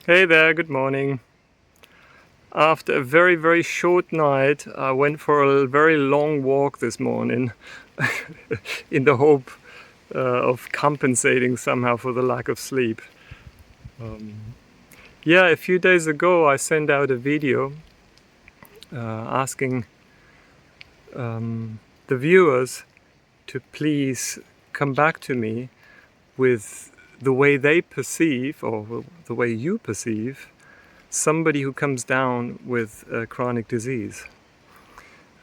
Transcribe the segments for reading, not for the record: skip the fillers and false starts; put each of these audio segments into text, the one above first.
Hey there, good morning. After a very, very short night, I went for a very long walk this morning in the hope of compensating somehow for the lack of sleep. Yeah, a few days ago I sent out a video asking the viewers to please come back to me with the way they perceive, or the way you perceive, somebody who comes down with a chronic disease.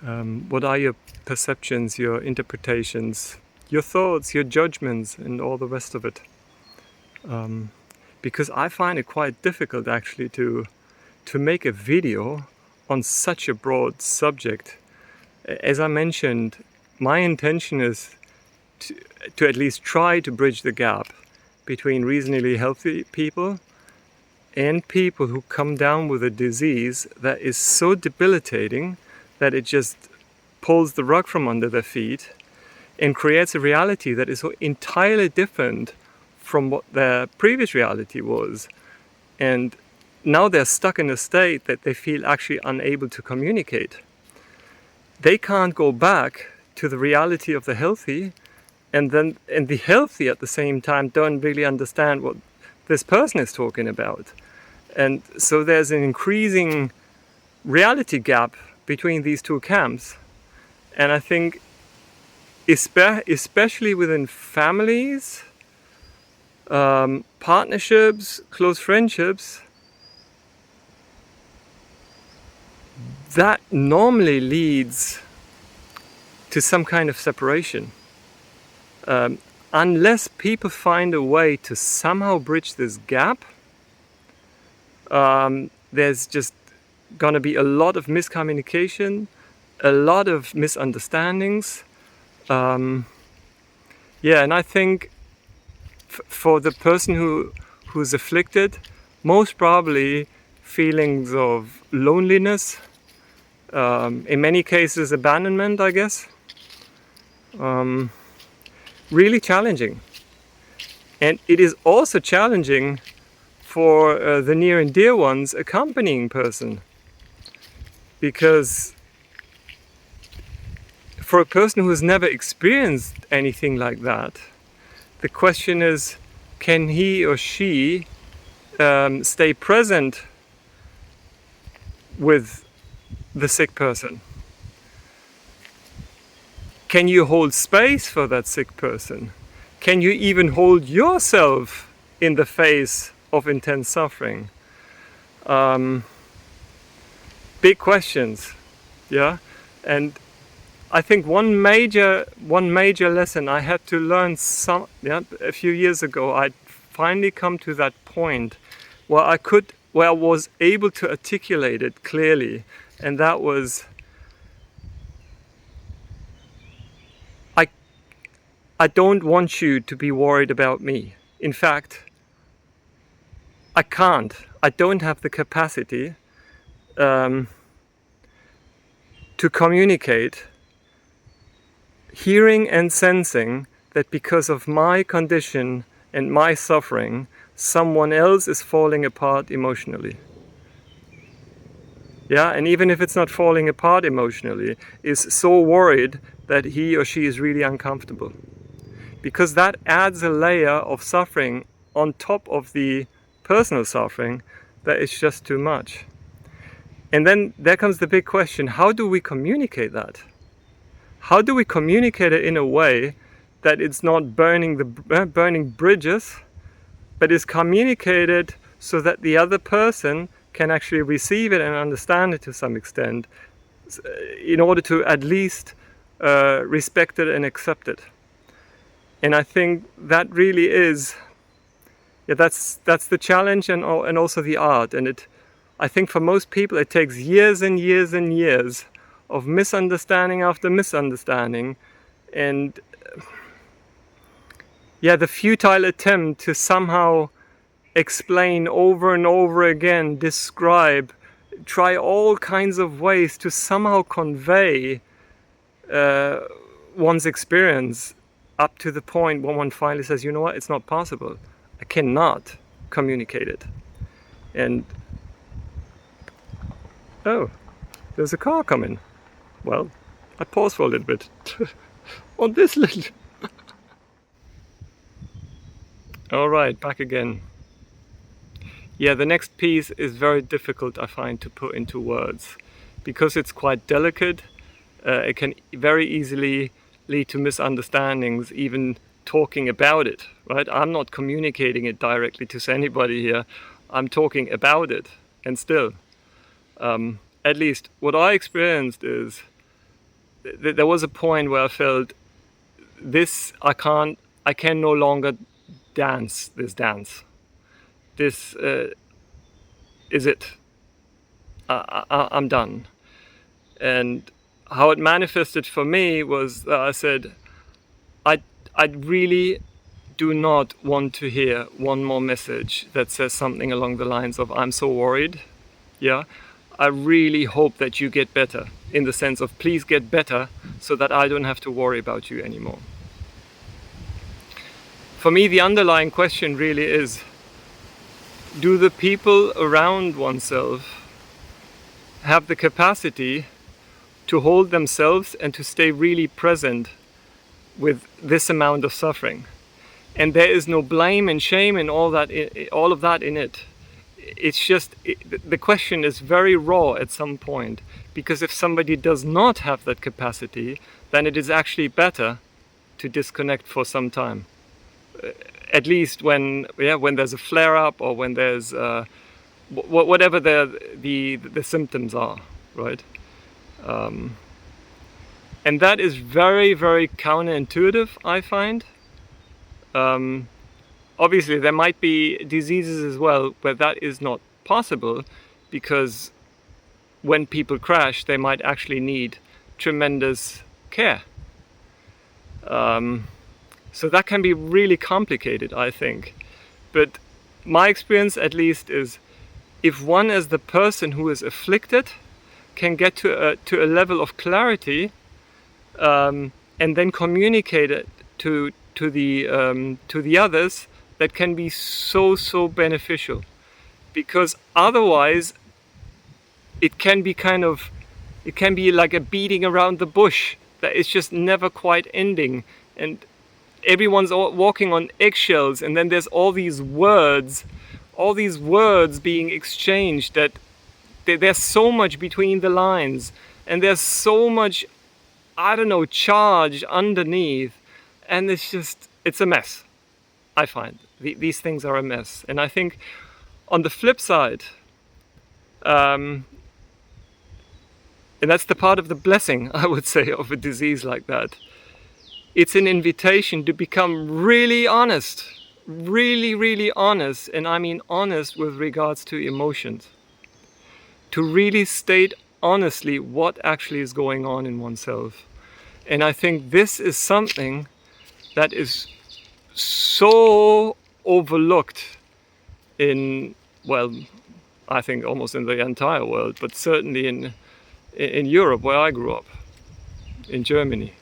What are your perceptions, your interpretations, your thoughts, your judgments, and all the rest of it? Because I find it quite difficult actually to make a video on such a broad subject. As I mentioned, my intention is to at least try to bridge the gap between reasonably healthy people and people who come down with a disease that is so debilitating that it just pulls the rug from under their feet and creates a reality that is so entirely different from what their previous reality was. And now they're stuck in a state that they feel actually unable to communicate. They can't go back to the reality of the healthy, and the healthy at the same time don't really understand what this person is talking about. And so there's an increasing reality gap between these two camps. And I think especially within families, partnerships, close friendships, that normally leads to some kind of separation. Unless people find a way to somehow bridge this gap, there's just gonna be a lot of miscommunication, a lot of misunderstandings. And I think for the person who's afflicted, most probably feelings of loneliness, in many cases abandonment, I guess, really challenging. And it is also challenging for the near and dear ones accompanying person, because for a person who has never experienced anything like that, the question is, can he or she stay present with the sick person? Can you hold space for that sick person? Can you even hold yourself in the face of intense suffering? Big questions, yeah? And I think one major lesson I had to learn a few years ago, I'd finally come to that point where I was able to articulate it clearly, and that was, I don't want you to be worried about me. In fact, I can't. I don't have the capacity to communicate, hearing and sensing that because of my condition and my suffering, someone else is falling apart emotionally. Yeah, and even if it's not falling apart emotionally, is so worried that he or she is really uncomfortable. Because that adds a layer of suffering on top of the personal suffering that is just too much. And then there comes the big question, how do we communicate that? How do we communicate it in a way that it's not burning bridges, but is communicated so that the other person can actually receive it and understand it to some extent, in order to at least respect it and accept it. And I think that really is, that's the challenge and also the art. And I think for most people it takes years and years and years of misunderstanding after misunderstanding, and the futile attempt to somehow explain over and over again, describe, try all kinds of ways to somehow convey one's experience, up to the point when one finally says, you know what, it's not possible. I cannot communicate it. And oh, there's a car coming. Well, I pause for a little bit on this little. All right, back again. Yeah, the next piece is very difficult, I find, to put into words because it's quite delicate. It can very easily lead to misunderstandings, even talking about it, right? I'm not communicating it directly to anybody here. I'm talking about it. And still, at least what I experienced is there was a point where I felt I can no longer dance this dance. This is it. I'm done. And how it manifested for me was I said, I really do not want to hear one more message that says something along the lines of I'm so worried. Yeah, I really hope that you get better, in the sense of please get better so that I don't have to worry about you anymore. For me, the underlying question really is, do the people around oneself have the capacity to hold themselves and to stay really present with this amount of suffering? And there is no blame and shame and all of that in it. It's just, the question is very raw at some point, because if somebody does not have that capacity, then it is actually better to disconnect for some time. At least when there's a flare-up, or when there's whatever the symptoms are, right? And that is very, very counterintuitive, I find. Obviously, there might be diseases as well where that is not possible, because when people crash, they might actually need tremendous care. So that can be really complicated, I think. But my experience, at least, is if one, as the person who is afflicted, can get to a level of clarity, and then communicate it to the others, that can be so beneficial. Because otherwise, it can be like a beating around the bush that is just never quite ending, and everyone's walking on eggshells, and then there's all these words being exchanged, that there's so much between the lines, and there's so much, I don't know, charge underneath, and it's a mess. I find these things are a mess. And I think on the flip side, and that's the part of the blessing, I would say, of a disease like that, it's an invitation to become really honest, really honest, and I mean honest with regards to emotions. To really state honestly what actually is going on in oneself. And I think this is something that is so overlooked in, well, I think almost in the entire world, but certainly in Europe, where I grew up, in Germany.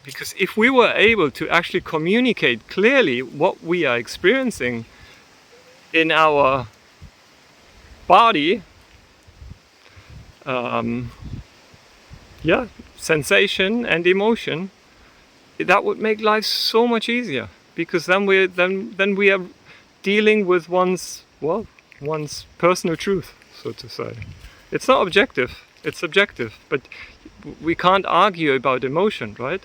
Because if we were able to actually communicate clearly what we are experiencing in our body, sensation and emotion, that would make life so much easier, because then we are dealing with one's personal truth, so to say. It's not objective, it's subjective, but we can't argue about emotion, right?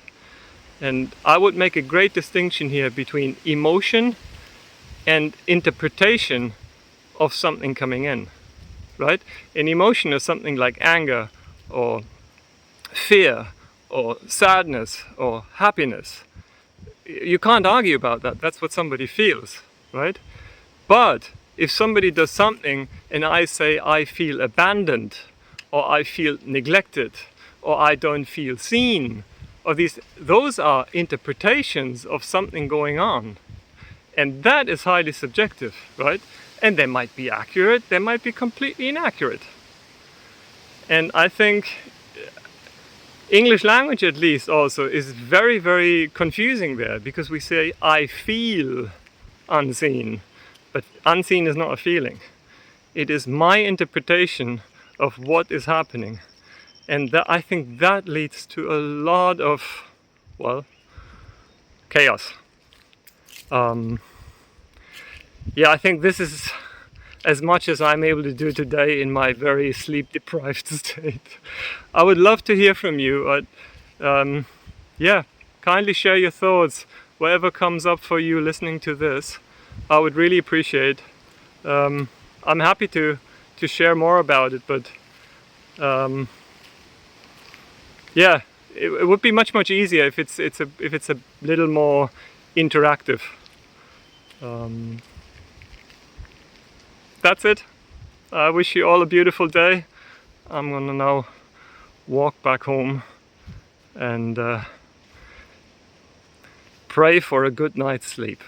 And I would make a great distinction here between emotion and interpretation of something coming in, right? An emotion is something like anger, or fear, or sadness, or happiness. You can't argue about that. That's what somebody feels, right? But if somebody does something and I say I feel abandoned, or I feel neglected, or I don't feel seen, or those are interpretations of something going on. And that is highly subjective, right? And they might be accurate, they might be completely inaccurate. And I think English language, at least, also is very, very confusing there, because we say I feel unseen, but unseen is not a feeling. It is my interpretation of what is happening. And that, I think that leads to a lot of, well, chaos. Yeah, I think this is as much as I'm able to do today in my very sleep deprived state. I would love to hear from you. Yeah, kindly share your thoughts, whatever comes up for you listening to this. I would really appreciate. I'm happy to share more about it, but yeah, it would be much easier if it's a little more interactive. That's it. I wish you all a beautiful day. I'm gonna now walk back home and pray for a good night's sleep.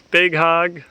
Big hug.